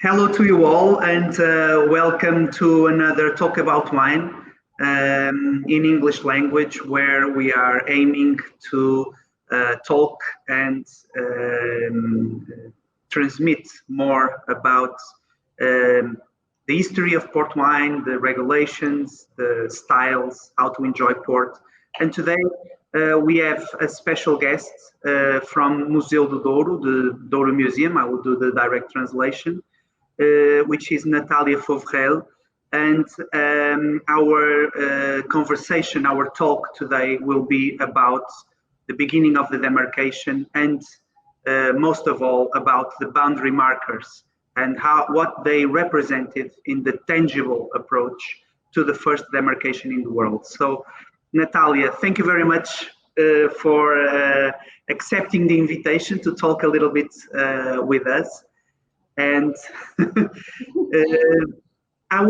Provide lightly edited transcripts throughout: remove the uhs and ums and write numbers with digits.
Hello to you all, and welcome to another Talk About Wine in English language, where we are aiming to talk and transmit more about the history of port wine, the regulations, the styles, how to enjoy port. And today we have a special guest from Museu do Douro, the Douro Museum. I will do the direct translation. Which is Natalia Fauvrelle. And our conversation, our talk today will be about the beginning of the demarcation and most of all about the boundary markers and what they represented in the tangible approach to the first demarcation in the world. So Natalia, thank you very much for accepting the invitation to talk a little bit with us. And I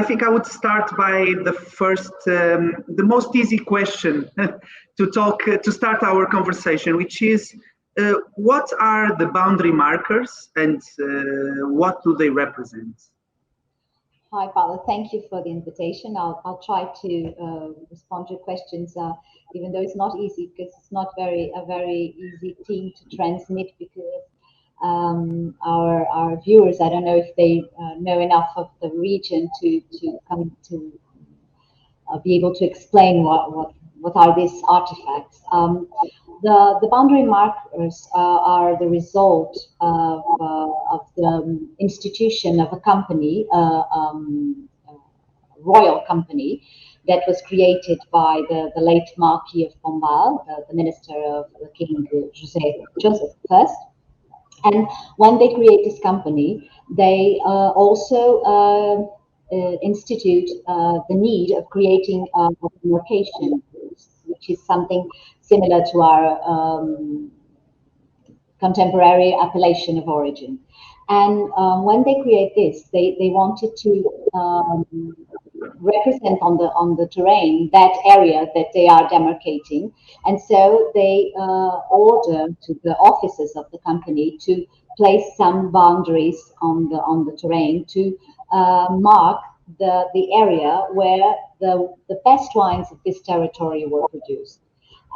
think I would start by the first, the most easy question to start our conversation, which is, what are the boundary markers and what do they represent? Hi, Paulo. Thank you for the invitation. I'll try to respond to your questions, even though it's not easy because it's not a very easy thing to transmit because our viewers, I don't know if they know enough of the region to come to be able to explain what are these artifacts. The boundary markers are the result of the institution of a company, royal company, that was created by the late Marquis of Pombal, the minister of the King Joseph I. And when they create this company, they also institute the need of creating a demarcation, which is something similar to our contemporary appellation of origin. And when they create this, they wanted to represent on the terrain that area that they are demarcating, and so they order to the officers of the company to place some boundaries on the terrain to mark the area where the best wines of this territory were produced.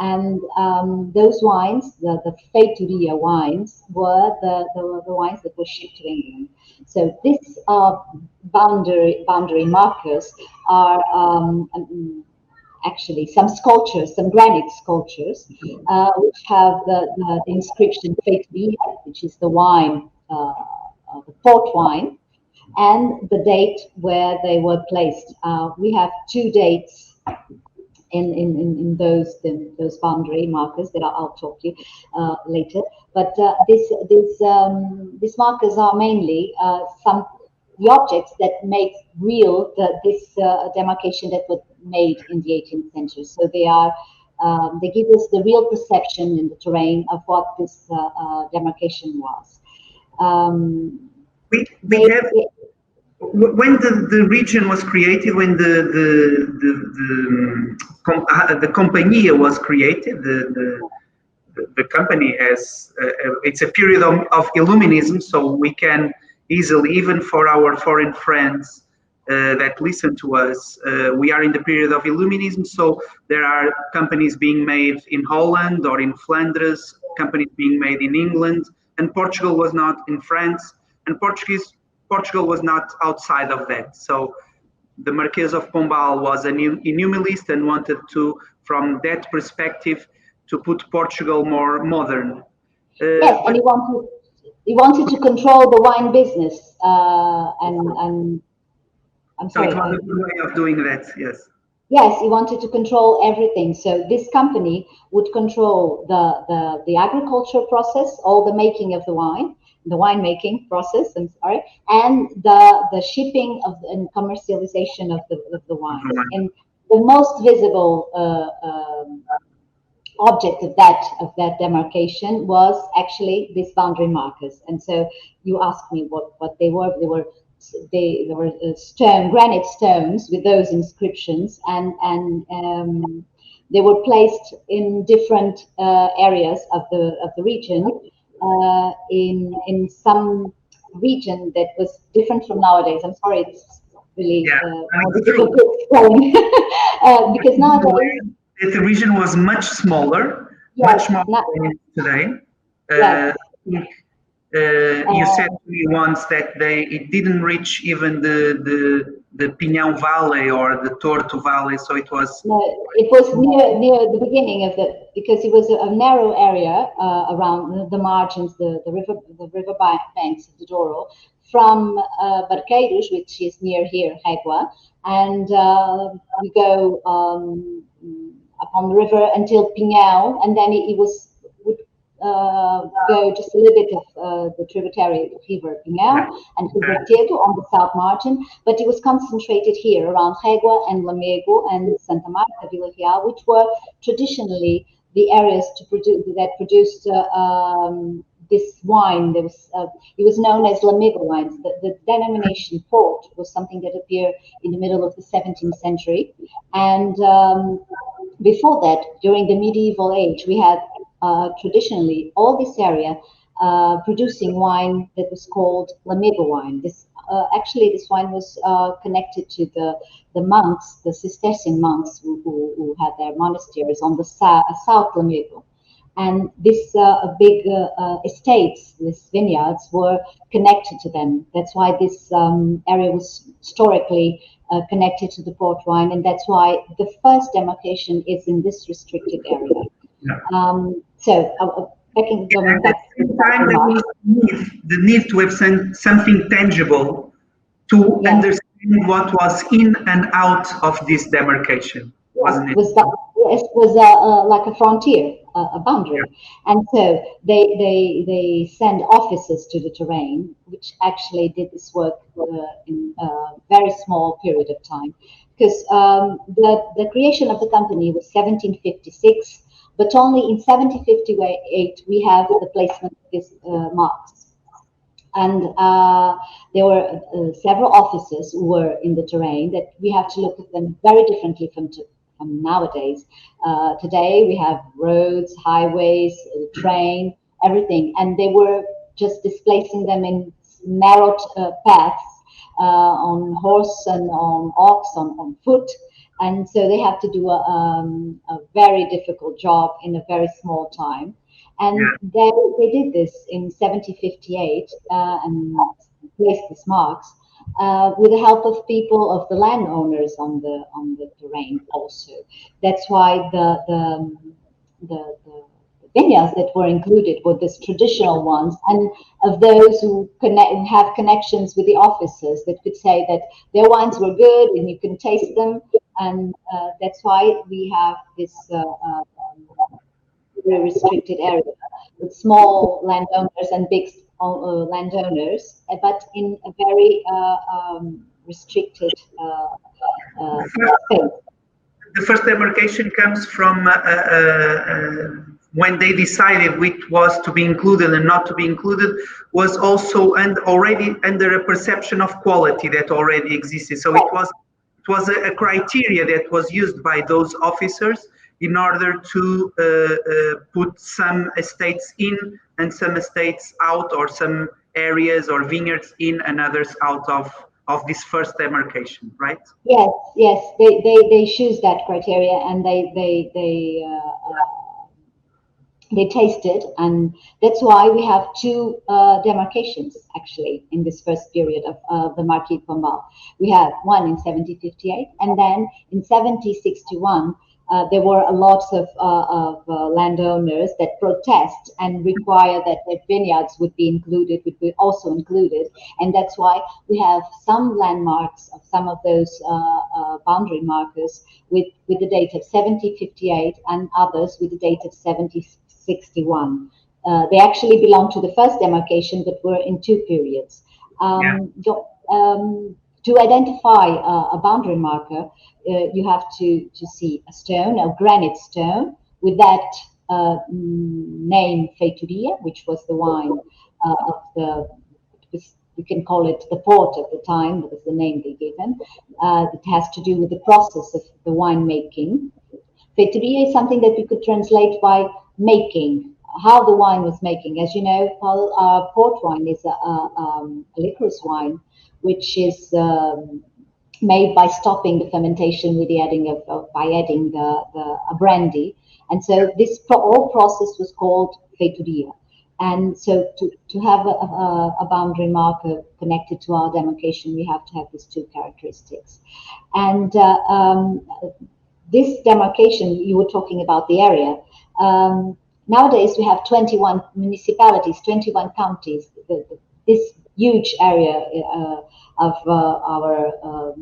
And those wines, the feitoria wines, were the wines that were shipped to England. So these boundary markers are actually some sculptures, some granite sculptures, which have the inscription feitoria, which is the wine, the port wine, and the date where they were placed. We have two dates in those boundary markers that I'll talk to you later. But these markers are mainly the objects that make real this demarcation that was made in the 18th century. So they give us the real perception in the terrain of what this demarcation was. When the region was created, when the Companhia was created, the company has it's a period of Illuminism, so we can easily, even for our foreign friends that listen to us, we are in the period of Illuminism, so there are companies being made in Holland or in Flanders, companies being made in England, and Portugal was not in France, and Portugal was not outside of that. So the Marquês of Pombal was an inhumanist and wanted to, from that perspective, to put Portugal more modern. Yes, and he wanted to control the wine business. And I'm sorry. So it was a way of doing that, yes. Yes, he wanted to control everything. So this company would control the agriculture process, all the making of the wine, the winemaking process, and the shipping and commercialization of the wine. And the most visible object of that demarcation was actually these boundary markers. And so you asked me what they were. They were granite stones with those inscriptions, and they were placed in different areas of the region. In some region that was different from nowadays. I'm sorry, it's really more it's difficult true. to explain because nowadays The region was much smaller, yes, much smaller than it is today. yes. I think you said to me once that it didn't reach even the Pinhão Valley or the Porto Valley, so it was. No, it was near the beginning of because it was a narrow area around the margins, the river banks of the Douro, from Barqueiros, which is near here, Régua, and we go upon the river until Pinhão, and then it would go just a little bit of the tributary river Pinhão and River Teto on the south margin, but it was concentrated here around Régua and Lamego and Santa Marta, Vila Real, which were traditionally the areas that produced this wine. There was it was known as Lamego wines. The denomination port was something that appeared in the middle of the 17th century, and before that, during the medieval age, we had traditionally all this area producing wine that was called Lamego wine. This this wine was connected to the monks, the Cistercian monks who had their monasteries on the South Lamego. And these big estates, these vineyards, were connected to them. That's why this area was historically connected to the port wine, and that's why the first demarcation is in this restricted area. Yeah. Going back to the need to have something tangible to understand what was in and out of this demarcation, wasn't it? It was like a frontier, a boundary, and so they send officers to the terrain, which actually did this work in a very small period of time, because the creation of the company was 1756. But only in 1758 we have the placement of these marks. And there were several officers who were in the terrain that we have to look at them very differently from nowadays. Today we have roads, highways, train, everything. And they were just displacing them in narrow paths on horse and on ox, on foot. And so they have to do a very difficult job in a very small time. And they did this in 1758 and placed these marks with the help of people, of the landowners on the terrain also. That's why the vineyards that were included were these traditional ones, and of those who have connections with the officers that could say that their wines were good and you can taste them. And that's why we have this very restricted area with small landowners and big landowners, but in a very restricted space. The first demarcation comes from when they decided which was to be included and not to be included, was also and already under a perception of quality that already existed. So it was a criteria that was used by those officers in order to put some estates in and some estates out, or some areas or vineyards in and others out of this first demarcation, right? Yes. They choose that criteria, and they tasted, and that's why we have two demarcations actually in this first period of the Marquis de Pombal. We have one in 1758, and then in 1761 there were a lot of landowners that protest and require that their vineyards would be also included, and that's why we have some landmarks of some of those boundary markers with the date of 1758 and others with the date of 1761. They actually belong to the first demarcation, but were in two periods. To identify a boundary marker, you have to see a stone, a granite stone, with that name Feitoria, which was the wine of we can call it the port at the time, that was the name they given. It has to do with the process of the wine making. Feitoria is something that we could translate by making, how the wine was making. As you know, Paul, port wine is a licorice wine, which is made by stopping the fermentation with the adding of by adding a brandy. And so this whole process was called feitoria. And so to have a boundary marker connected to our demarcation, we have to have these two characteristics. And this demarcation, you were talking about the area. Nowadays, we have 21 municipalities, 21 counties. This huge area of our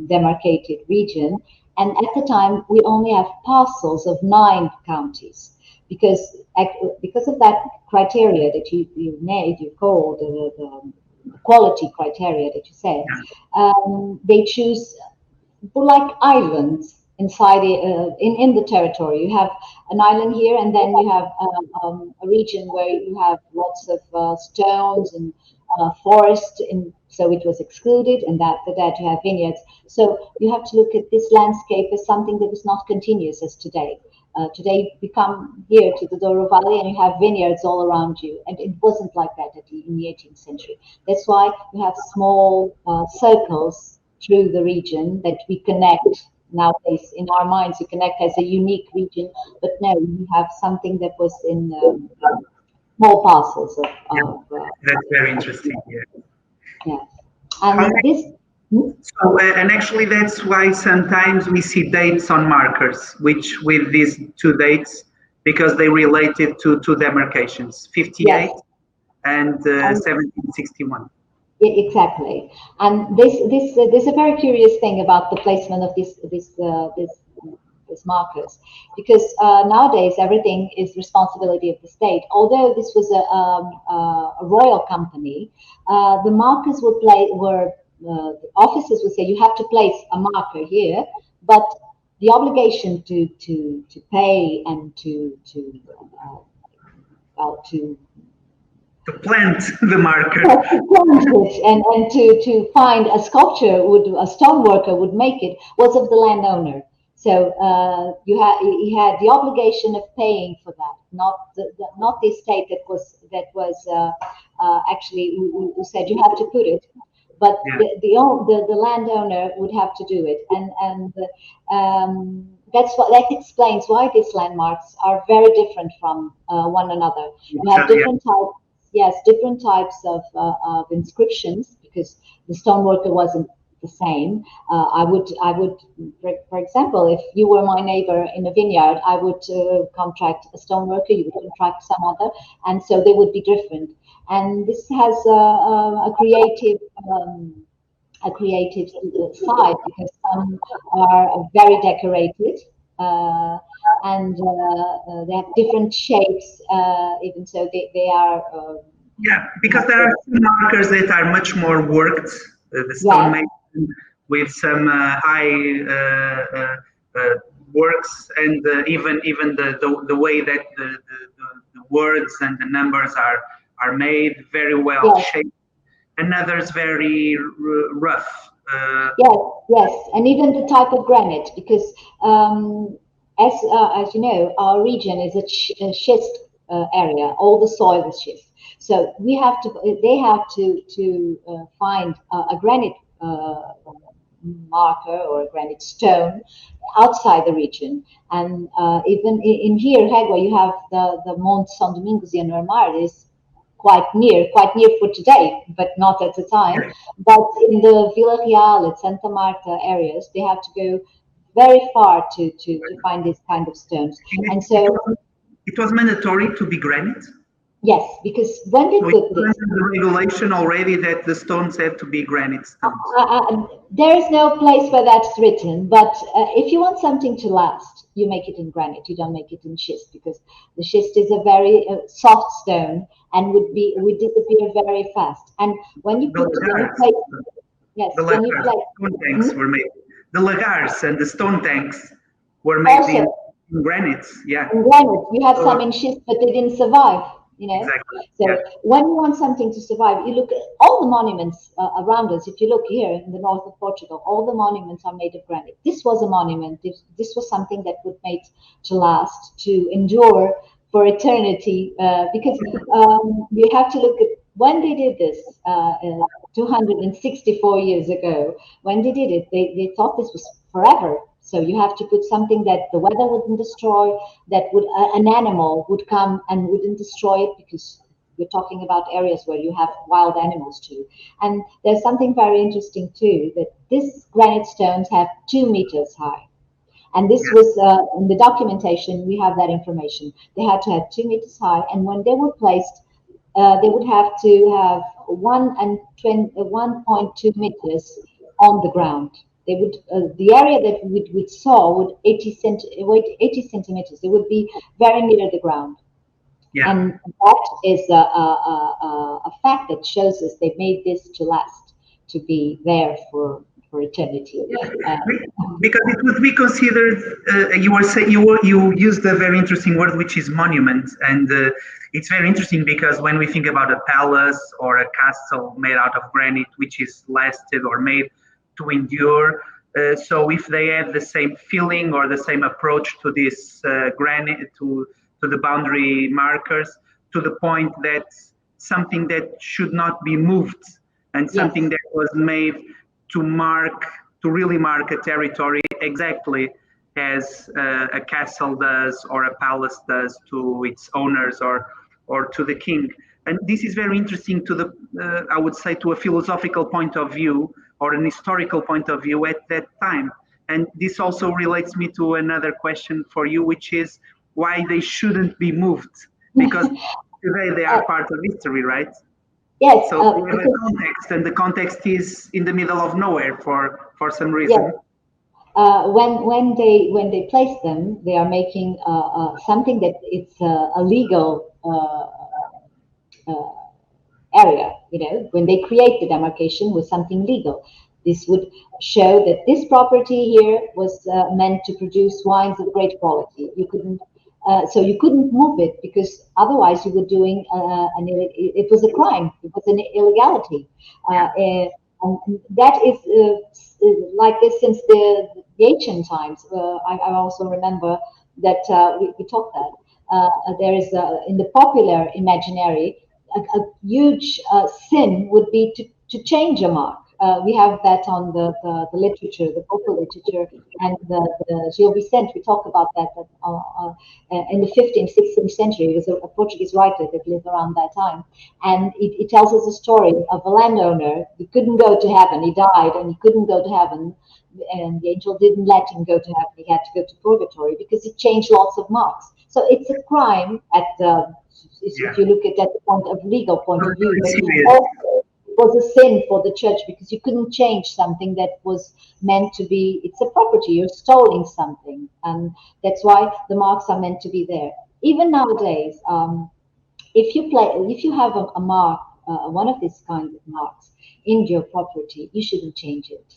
demarcated region. And at the time, we only have parcels of 9 counties. Because of that criteria that you called the quality criteria that you said, they choose like islands inside in the territory. You have an island here, and then you have a region where you have lots of stones and forest, and so it was excluded. And after that, you have vineyards. So you have to look at this landscape as something that is not continuous as today. Today, you come here to the Douro Valley and you have vineyards all around you. And it wasn't like that in the 18th century. That's why we have small circles through the region that we connect. Nowadays, in our minds, we connect as a unique region. But no, we have something that was in small parcels of that's very interesting. yeah. And this. So, and actually that's why sometimes we see dates on markers, which with these 2 dates, because they related to 2 demarcations, 58 yes. and 1761. Exactly. And there's a very curious thing about the placement of these markers, because nowadays everything is responsibility of the state. Although this was a royal company, the markers the officers would say you have to place a marker here, but the obligation to pay and to plant the marker, and to find a sculpture a stone worker would make it, was of the landowner. So he had the obligation of paying for that, not the estate that was actually who said you have to put it. But the landowner would have to do it, and that explains why these landmarks are very different from one another. You have different types, different types of inscriptions, because the stoneworker wasn't the same. I would, for example, if you were my neighbor in a vineyard, I would contract a stoneworker, you would contract some other, and so they would be different. And this has a creative side, because some are very decorated and they have different shapes. Even so, they are. Because there are some markers that are much more worked. The stonemason with some high works, and even the way that the words and the numbers are made very well shaped, and others very rough. Yes, and even the type of granite, because as you know, our region is a schist area. All the soil is schist, so they have to find a granite marker or a granite stone outside the region. And even in here, Hegua, you have the Monte São Domingos e Anuarmar is quite near for today, but not at the time. But in the Vila Real and Santa Marta areas, they have to go very far to find these kind of stones. And so it was mandatory to be granite. Yes, because when they put this, the regulation already that the stones have to be granite stones. There is no place where that's written, but if you want something to last, you make it in granite. You don't make it in schist, because the schist is a very soft stone and would disappear very fast. And when you put stone tanks were made. The lagars and the stone tanks were made in granite. Yeah, in granite. You have some in schist, but they didn't survive. Exactly. So when you want something to survive, you look at all the monuments around us. If you look here in the north of Portugal, all the monuments are made of granite. This was a monument. This was something that would make to last, to endure for eternity, because we have to look at when they did this 264 years ago. When they did it, they thought this was forever. So you have to put something that the weather wouldn't destroy, that would an animal would come and wouldn't destroy it, because we're talking about areas where you have wild animals too. And there's something very interesting too, that these granite stones have 2 meters high. And this was in the documentation, we have that information. They had to have 2 meters high, and when they were placed, they would have to have 1.2 meters on the ground. They would the area that we saw would 80 centimeters. They would be very near the ground. Yeah. And that is a fact that shows us they made this to last, to be there for eternity. Because it would be considered. You used a very interesting word, which is monument, and it's very interesting because when we think about a palace or a castle made out of granite, which is lasted or made to endure. So if they have the same feeling or the same approach to this granite, to the boundary markers, to the point that something that should not be moved and something that was made to really mark a territory exactly as a castle does or a palace does to its owners or to the king. And this is very interesting to the, I would say, to a philosophical point of view or an historical point of view at that time. And this also relates me to another question for you, which is why they shouldn't be moved, because today they are part of history, right? Yes. So we have a context, and the context is in the middle of nowhere for some reason. Yes. When they place them, they are making something that it's a legal area. You know, when they create the demarcation with something legal, this would show that this property here was meant to produce wines of great quality. You couldn't. So you couldn't move it, because otherwise you were doing it was a crime. It was an illegality, and that is like this since the ancient times. I also remember that we taught that there is in the popular imaginary a huge sin would be to change a mark. We have that on the literature, the vocal literature, and the Gil Vicente. We talk about that in the 15th, 16th century. He was a Portuguese writer that lived around that time. And it tells us a story of a landowner who couldn't go to heaven. He died and he couldn't go to heaven. And the angel didn't let him go to heaven. He had to go to purgatory because he changed lots of marks. So it's a crime at if you look at that point of legal point of view. It was a sin for the church, because you couldn't change something that was meant to be. It's a property. You're stealing something, and that's why the marks are meant to be there. Even nowadays, if you have a mark, one of these kinds of marks in your property, you shouldn't change it.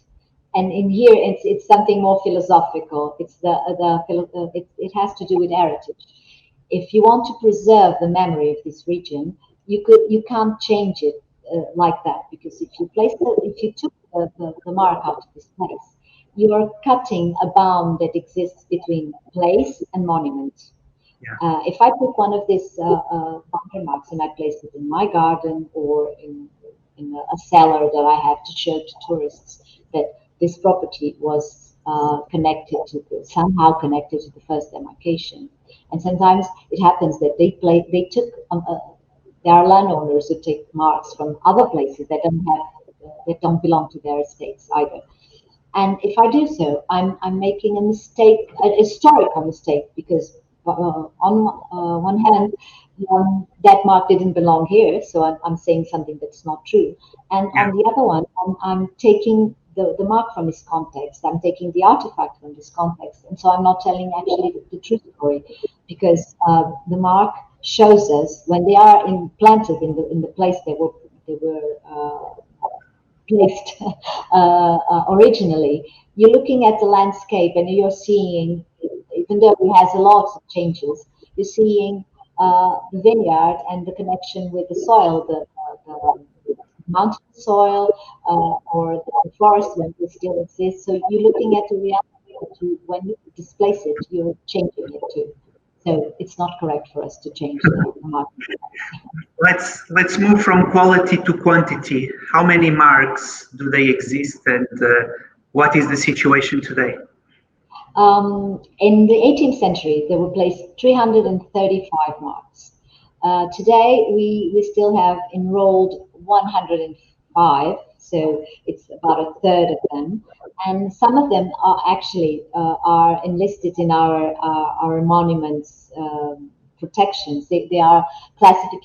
And in here, it's something more philosophical. It's it has to do with heritage. If you want to preserve the memory of this region, you can't change it like that, because if you took the mark out of this place, you are cutting a bound that exists between place and monument. If I put one of these boundary marks and I place it in my garden or in a cellar that I have to show to tourists that this property was somehow connected to the first demarcation. And sometimes it happens that they took there are landowners who take marks from other places that don't belong to their estates either. And if I do so, I'm making a mistake, a historical mistake, because on one hand, that mark didn't belong here, so I'm saying something that's not true. And on the other one, I'm taking the mark from its context. I'm taking the artifact from this context, and so I'm not telling actually the true story, because the mark shows us when they are implanted in the place they were placed originally. You're looking at the landscape and you're seeing, even though it has a lot of changes, you're seeing the vineyard and the connection with the soil, the mountain soil or the forest when it still exists. So you're looking at the reality. When you displace it, you're changing it too. So it's not correct for us to change the mark. Let's move from quality to quantity. How many marks do they exist, and what is the situation today? In the 18th century, there were placed 335 marks. Today, we still have enrolled 105, so it's about a third of them. And some of them are actually are enlisted in our monuments protections. They are classified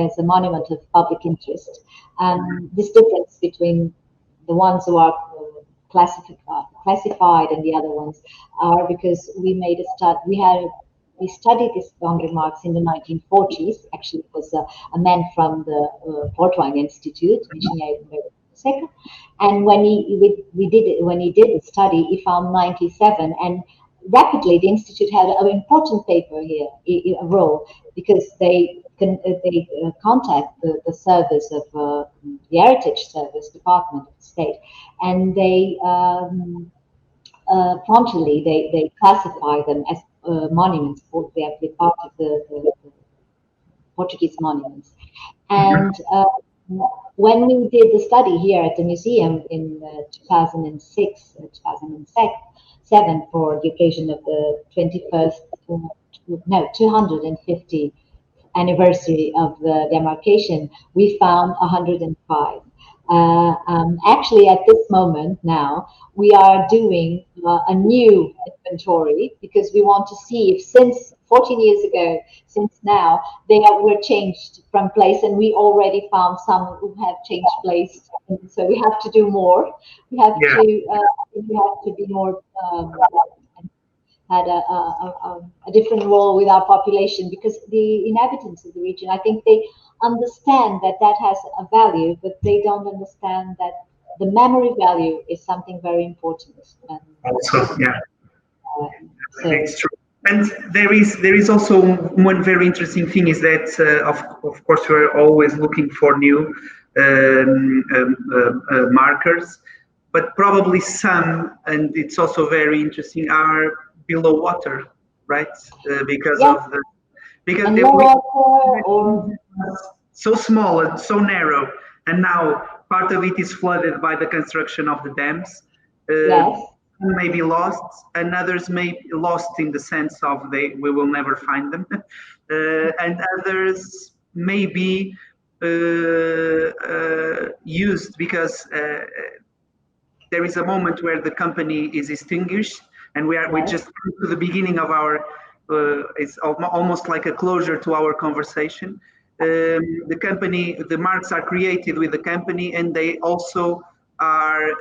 as a monument of public interest. And this difference between the ones who are classified and the other ones are because we made a start. We studied these boundary marks in the 1940s. Actually, it was a man from the Porto Institute, Engineer II. And when he did the study, he found 97. And rapidly, the institute had an important paper here, a role, because they contact the service of the Heritage Service Department of the state, and they promptly they classify them as monuments. They have been part of the Portuguese monuments. And when we did the study here at the museum in 2006, 2007, for the occasion of the 250 anniversary of the demarcation, we found 105. Actually, at this moment now, we are doing a new inventory because we want to see if since 14 years ago, since now, were changed from place, and we already found some who have changed place. So we have to do more. We have to be more. Had a different role with our population, because the inhabitants of the region, I think they understand that has a value, but they don't understand that the memory value is something very important. And, also, yeah, it's true. And there is also one very interesting thing is that of course we're always looking for new markers, but probably some, and it's also very interesting, are below water, right? Because of the so small and so narrow, and now part of it is flooded by the construction of the dams. Some may be lost, and others may be lost in the sense of we will never find them, and others may be used because there is a moment where the company is extinguished, and we just come to the beginning of our. It's almost like a closure to our conversation. The marks are created with the company, and they also are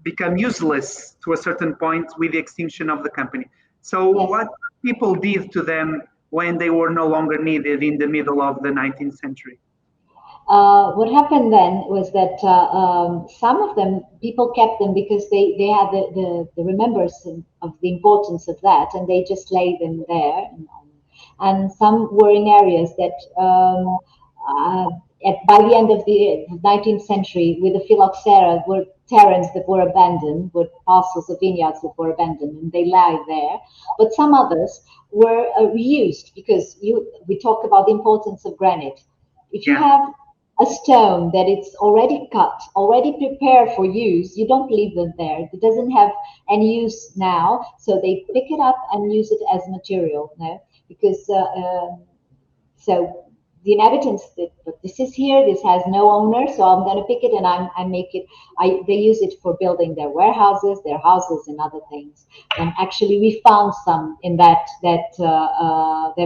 become useless to a certain point with the extinction of the company. So what people did to them when they were no longer needed in the middle of the 19th century? What happened then was that some of them, people kept them because they had the remembrance of the importance of that, and they just laid them there. And some were in areas that by the end of the 19th century, with the phylloxera, were terrains that were abandoned, were parcels of vineyards that were abandoned, and they lie there. But some others were reused, because we talk about the importance of granite. If you have a stone that it's already cut, already prepared for use, you don't leave them there. It doesn't have any use now, so they pick it up and use it as material. No, because so the inhabitants, this is here, this has no owner, so I'm going to pick it and I make it. They use it for building their warehouses, their houses, and other things. And actually, we found some in that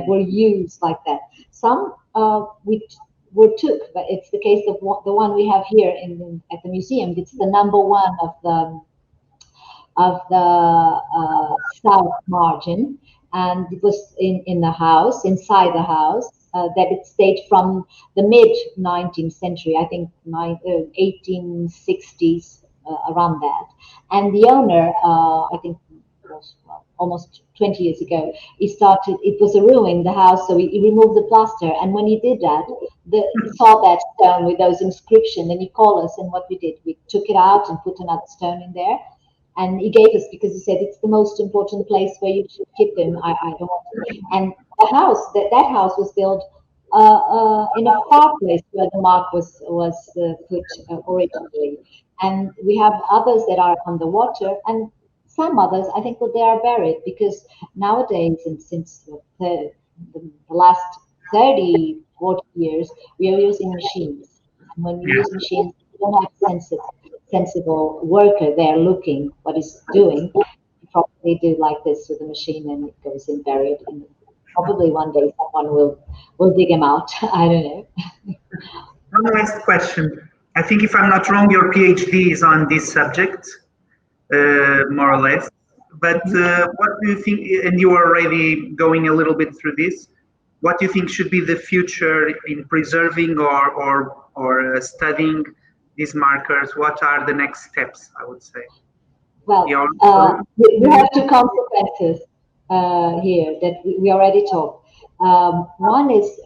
were used like that. Some were took, but it's the case of the one we have here at the museum. It's the number one of the south margin, and it was in the house, inside the house, that it stayed from the mid 19th century, I think 1860s, around that. And the owner, I think it was almost 20 years ago, it was a ruin, the house, so he removed the plaster. And when he did that, he saw that stone with those inscriptions, and he called us, and what we did, we took it out and put another stone in there. And he gave us, because he said it's the most important place where you should keep them. I don't want to. And the house, that house was built in a far place where the mark was put originally. And we have others that are on the water, and some others, I think that they are buried, because nowadays, and since the last 30, 40 years, we are using machines. And when we use machines, we don't have sensible worker there looking what is doing. You probably do like this with a machine, and it goes in buried. And probably one day someone will dig him out. I don't know. One last question. I think, if I'm not wrong, your PhD is on this subject, more or less. But what do you think, and you are already going a little bit through this, what do you think should be the future in preserving or studying these markers? What are the next steps, I would say? Well, we have two consequences here that we already talked. One is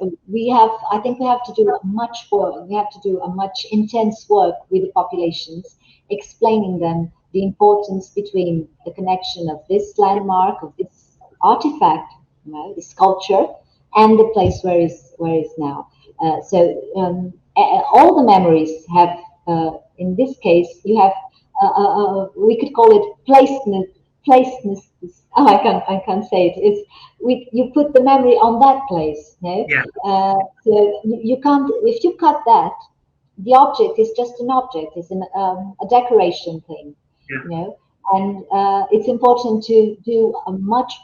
I think we have to do much work. We have to do a much intense work with the populations, explaining them the importance between the connection of this landmark, of this artifact, this sculpture, and the place where is now. All the memories have, in this case, you have. We could call it placeness. Oh, I can't say it. You put the memory on that place. No? Yeah. So you can't. If you cut that, the object is just an object. It's a decoration thing. Yeah. You know. And it's important to do a much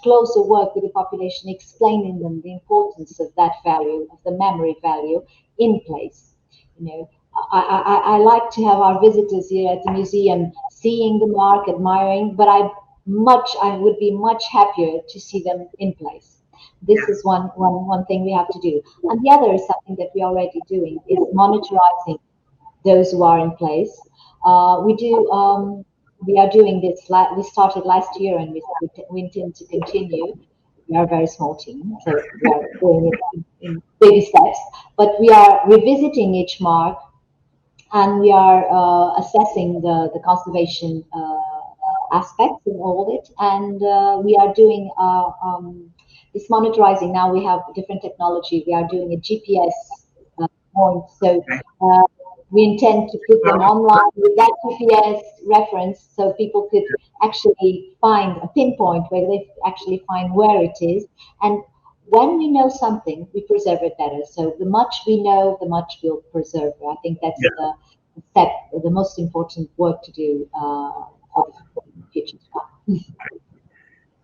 closer work with the population, explaining them the importance of that value, of the memory value in place. You know. I like to have our visitors here at the museum seeing the mark, admiring, but I would be much happier to see them in place. This is one thing we have to do. And the other is something that we're already doing, is monitoring those who are in place. We are doing this. We started last year, and we intend to continue. We are a very small team, so we are doing it in baby steps. But we are revisiting each mark, and we are assessing the conservation aspects in all of it, and we are doing this monitoring. Now we have different technology. We are doing a GPS point, so we intend to put them online with that GPS reference, so people could actually find a pinpoint where they actually find where it is. And when we know something, we preserve it better. So the much we know, the much we'll preserve. I think that's the most important work to do for the future to come.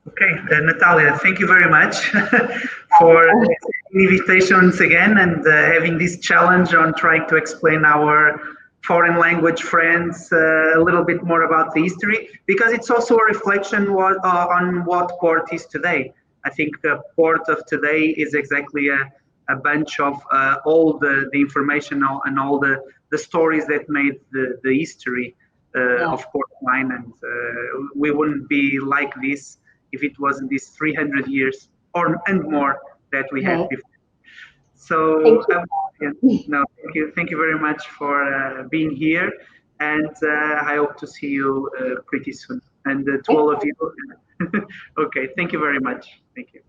Okay, Natalia, thank you very much for the invitations again, and having this challenge on trying to explain our foreign language friends a little bit more about the history, because it's also a reflection on what Porto is today. I think Porto of today is exactly a bunch of all the information and all the stories that made the history of Portline, and we wouldn't be like this if it wasn't these 300 years and more that we had before. So thank you very much for being here, and I hope to see you pretty soon. And to all of you, okay, thank you very much. Thank you.